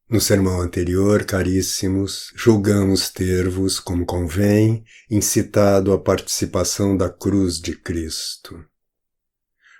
No sermão anterior, caríssimos, julgamos ter-vos, como convém, incitado à participação da cruz de Cristo.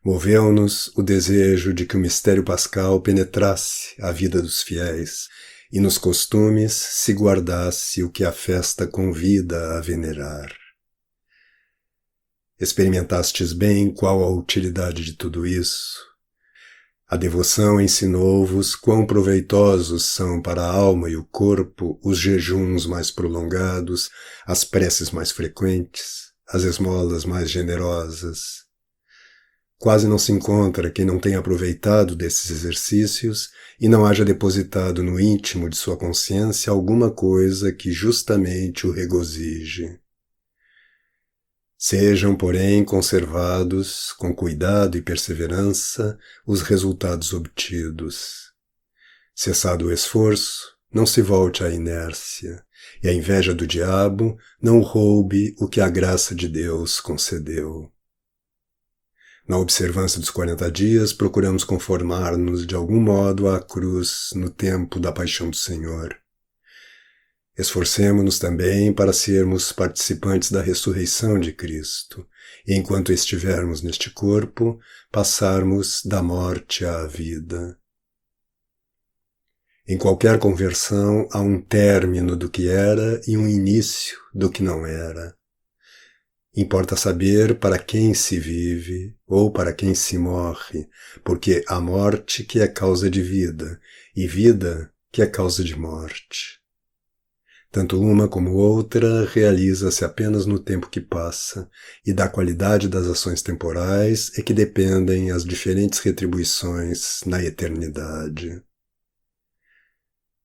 Moveu-nos o desejo de que o mistério pascal penetrasse a vida dos fiéis e nos costumes se guardasse o que a festa convida a venerar. Experimentastes bem qual a utilidade de tudo isso? A devoção ensinou-vos quão proveitosos são para a alma e o corpo os jejuns mais prolongados, as preces mais frequentes, as esmolas mais generosas. Quase não se encontra quem não tenha aproveitado desses exercícios e não haja depositado no íntimo de sua consciência alguma coisa que justamente o regozije. Sejam, porém, conservados, com cuidado e perseverança, os resultados obtidos. Cessado o esforço, não se volte à inércia, e a inveja do diabo não roube o que a graça de Deus concedeu. Na observância dos 40 dias, procuramos conformar-nos de algum modo à cruz no tempo da paixão do Senhor. Esforcemo-nos também para sermos participantes da ressurreição de Cristo, e enquanto estivermos neste corpo, passarmos da morte à vida. Em qualquer conversão há um término do que era e um início do que não era. Importa saber para quem se vive ou para quem se morre, porque há morte que é causa de vida, e vida que é causa de morte. Tanto uma como outra realiza-se apenas no tempo que passa, e da qualidade das ações temporais é que dependem as diferentes retribuições na eternidade.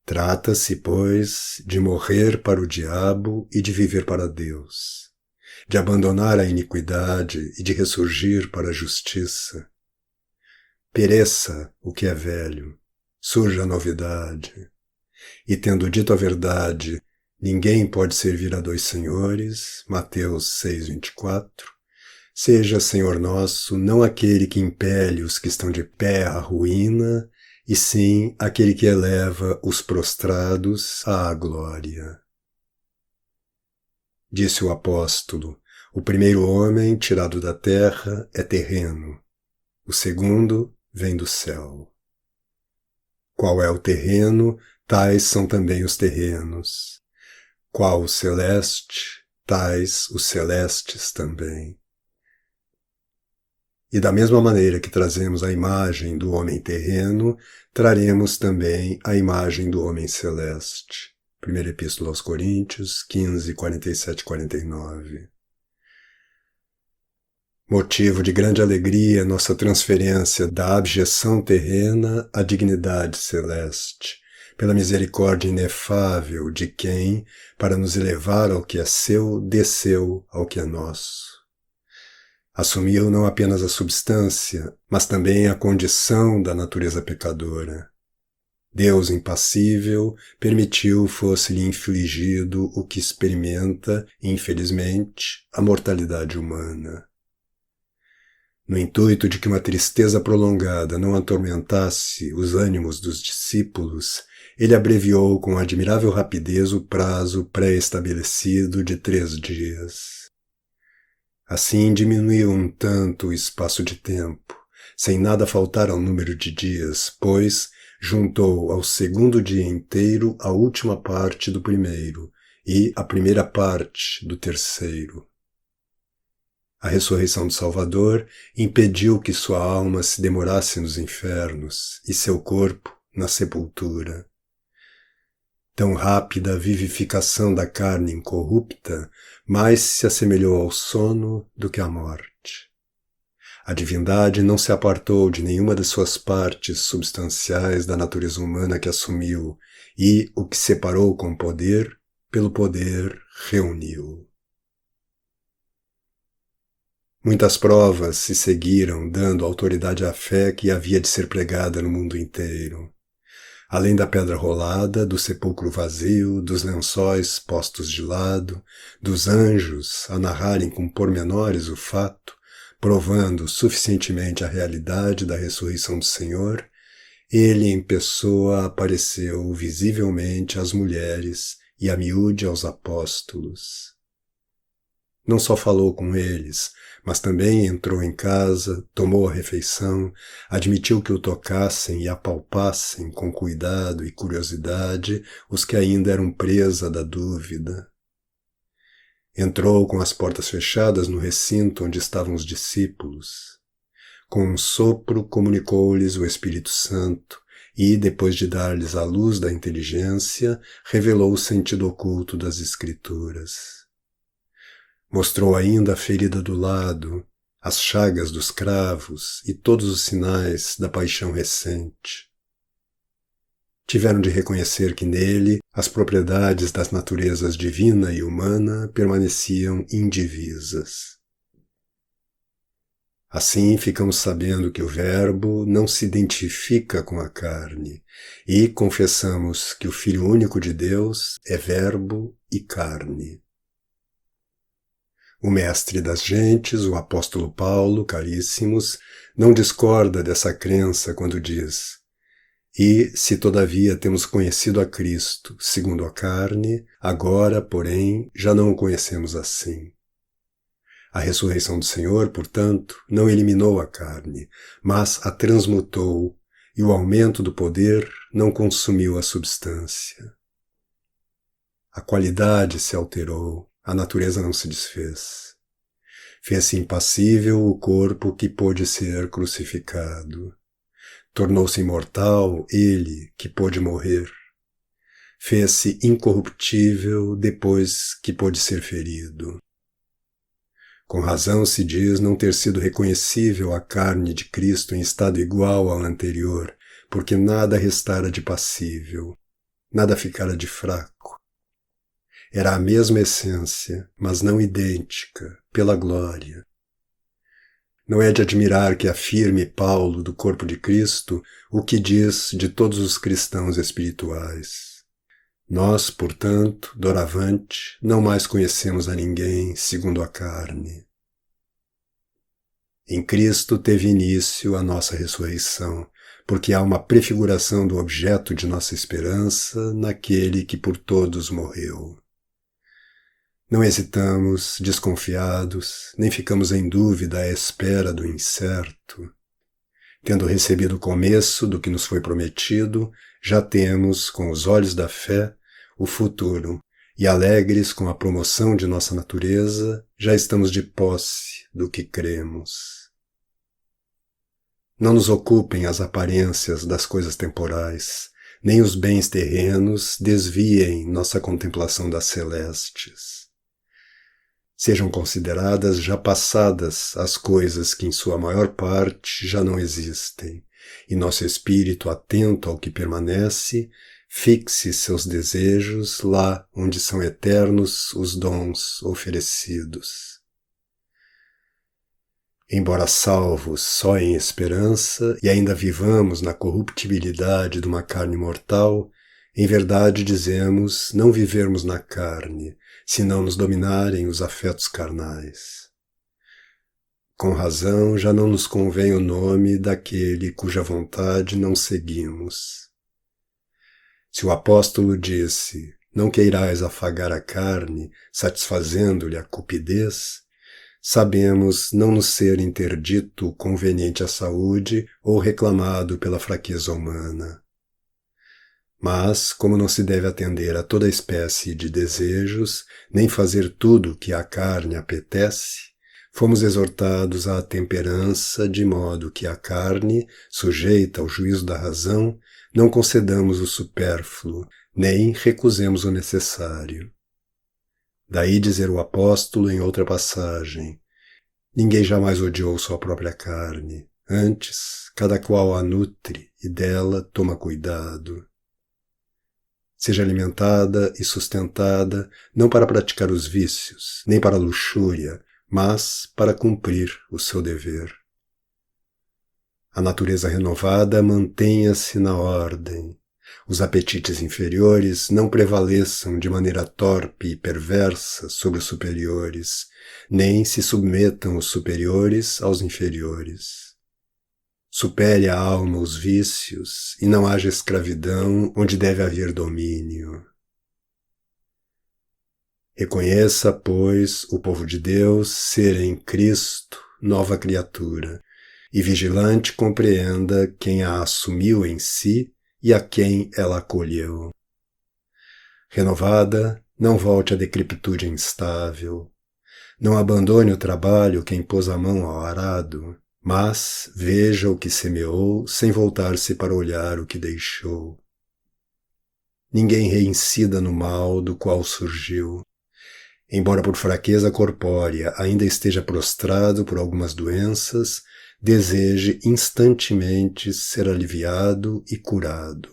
Trata-se, pois, de morrer para o diabo e de viver para Deus, de abandonar a iniquidade e de ressurgir para a justiça. Pereça o que é velho, surja a novidade, e tendo dito a verdade, ninguém pode servir a dois senhores, Mateus 6:24, seja Senhor nosso não aquele que impele os que estão de pé à ruína, e sim aquele que eleva os prostrados à glória. Disse o apóstolo, o primeiro homem tirado da terra é terreno, o segundo vem do céu. Qual é o terreno, tais são também os terrenos. Qual o celeste, tais os celestes também. E da mesma maneira que trazemos a imagem do homem terreno, traremos também a imagem do homem celeste. Primeira Epístola aos Coríntios, 15, 47 e 49. Motivo de grande alegria nossa transferência da abjeção terrena à dignidade celeste, pela misericórdia inefável de quem, para nos elevar ao que é seu, desceu ao que é nosso. Assumiu não apenas a substância, mas também a condição da natureza pecadora. Deus impassível permitiu fosse-lhe infligido o que experimenta, infelizmente, a mortalidade humana. No intuito de que uma tristeza prolongada não atormentasse os ânimos dos discípulos, ele abreviou com admirável rapidez o prazo pré-estabelecido de 3 dias. Assim diminuiu um tanto o espaço de tempo, sem nada faltar ao número de dias, pois juntou ao segundo dia inteiro a última parte do primeiro e a primeira parte do terceiro. A ressurreição do Salvador impediu que sua alma se demorasse nos infernos e seu corpo na sepultura. Tão rápida a vivificação da carne incorrupta, mais se assemelhou ao sono do que à morte. A divindade não se apartou de nenhuma de suas partes substanciais da natureza humana que assumiu, e o que separou com poder, pelo poder reuniu. Muitas provas se seguiram, dando autoridade à fé que havia de ser pregada no mundo inteiro. Além da pedra rolada, do sepulcro vazio, dos lençóis postos de lado, dos anjos a narrarem com pormenores o fato, provando suficientemente a realidade da ressurreição do Senhor, Ele em pessoa apareceu visivelmente às mulheres e a miúde aos apóstolos. Não só falou com eles, mas também entrou em casa, tomou a refeição, admitiu que o tocassem e apalpassem com cuidado e curiosidade os que ainda eram presa da dúvida. Entrou com as portas fechadas no recinto onde estavam os discípulos. Com um sopro comunicou-lhes o Espírito Santo e, depois de dar-lhes a luz da inteligência, revelou o sentido oculto das Escrituras. Mostrou ainda a ferida do lado, as chagas dos cravos e todos os sinais da paixão recente. Tiveram de reconhecer que nele as propriedades das naturezas divina e humana permaneciam indivisas. Assim ficamos sabendo que o Verbo não se identifica com a carne e confessamos que o Filho único de Deus é Verbo e carne. O mestre das gentes, o apóstolo Paulo, caríssimos, não discorda dessa crença quando diz: "E, se todavia temos conhecido a Cristo, segundo a carne, agora, porém, já não o conhecemos assim." A ressurreição do Senhor, portanto, não eliminou a carne, mas a transmutou, e o aumento do poder não consumiu a substância. A qualidade se alterou, a natureza não se desfez. Fez-se impassível o corpo que pôde ser crucificado. Tornou-se imortal ele que pôde morrer. Fez-se incorruptível depois que pôde ser ferido. Com razão se diz não ter sido reconhecível a carne de Cristo em estado igual ao anterior, porque nada restara de passível, nada ficara de fraco. Era a mesma essência, mas não idêntica, pela glória. Não é de admirar que afirme Paulo do corpo de Cristo o que diz de todos os cristãos espirituais. Nós, portanto, doravante, não mais conhecemos a ninguém segundo a carne. Em Cristo teve início a nossa ressurreição, porque há uma prefiguração do objeto de nossa esperança naquele que por todos morreu. Não hesitamos, desconfiados, nem ficamos em dúvida à espera do incerto. Tendo recebido o começo do que nos foi prometido, já temos, com os olhos da fé, o futuro, e alegres com a promoção de nossa natureza, já estamos de posse do que cremos. Não nos ocupem as aparências das coisas temporais, nem os bens terrenos desviem nossa contemplação das celestes. Sejam consideradas já passadas as coisas que em sua maior parte já não existem, e nosso espírito, atento ao que permanece, fixe seus desejos lá onde são eternos os dons oferecidos. Embora salvos só em esperança e ainda vivamos na corruptibilidade de uma carne mortal, em verdade dizemos não vivermos na carne, se não nos dominarem os afetos carnais. Com razão já não nos convém o nome daquele cuja vontade não seguimos. Se o apóstolo disse, não queirais afagar a carne, satisfazendo-lhe a cupidez, sabemos não nos ser interdito conveniente à saúde ou reclamado pela fraqueza humana. Mas, como não se deve atender a toda espécie de desejos, nem fazer tudo o que a carne apetece, fomos exortados à temperança, de modo que a carne, sujeita ao juízo da razão, não concedamos o supérfluo, nem recusemos o necessário. Daí dizer o apóstolo em outra passagem, ninguém jamais odiou sua própria carne, antes, cada qual a nutre e dela toma cuidado. Seja alimentada e sustentada não para praticar os vícios, nem para a luxúria, mas para cumprir o seu dever. A natureza renovada mantenha-se na ordem. Os apetites inferiores não prevaleçam de maneira torpe e perversa sobre os superiores, nem se submetam os superiores aos inferiores. supere a alma os vícios e não haja escravidão onde deve haver domínio. Reconheça, pois, o povo de Deus ser em Cristo nova criatura, e vigilante compreenda quem a assumiu em si e a quem ela acolheu. Renovada, não volte à decrepitude instável. Não abandone o trabalho quem pôs a mão ao arado, mas veja o que semeou sem voltar-se para olhar o que deixou. Ninguém reincida no mal do qual surgiu. Embora por fraqueza corpórea ainda esteja prostrado por algumas doenças, deseje instantemente ser aliviado e curado.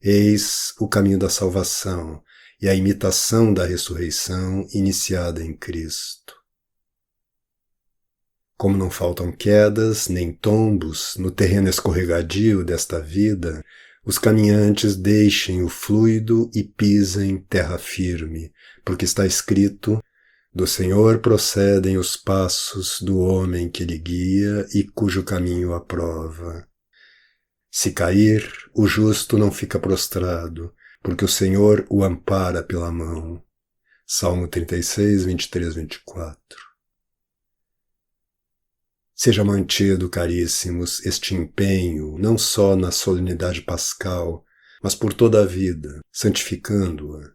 Eis o caminho da salvação e a imitação da ressurreição iniciada em Cristo. Como não faltam quedas nem tombos no terreno escorregadio desta vida, os caminhantes deixem o fluido e pisem terra firme, porque está escrito: do Senhor procedem os passos do homem que lhe guia e cujo caminho aprova. Se cair, o justo não fica prostrado, porque o Senhor o ampara pela mão. Salmo 36, 23, 24. Seja mantido, caríssimos, este empenho, não só na solenidade pascal, mas por toda a vida, santificando-a.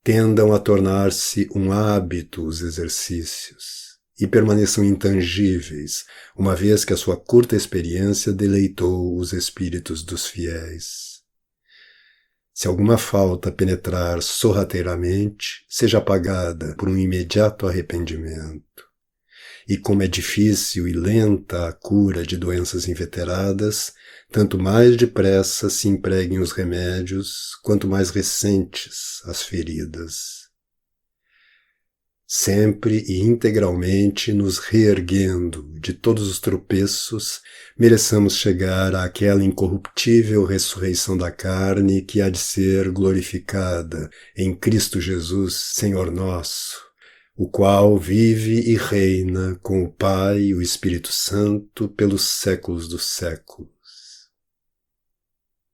Tendam a tornar-se um hábito os exercícios, e permaneçam intangíveis, uma vez que a sua curta experiência deleitou os espíritos dos fiéis. Se alguma falta penetrar sorrateiramente, seja apagada por um imediato arrependimento. E como é difícil e lenta a cura de doenças inveteradas, tanto mais depressa se empreguem os remédios, quanto mais recentes as feridas. Sempre e integralmente nos reerguendo de todos os tropeços, mereçamos chegar àquela incorruptível ressurreição da carne que há de ser glorificada em Cristo Jesus, Senhor nosso, o qual vive e reina com o Pai e o Espírito Santo pelos séculos dos séculos.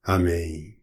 Amém.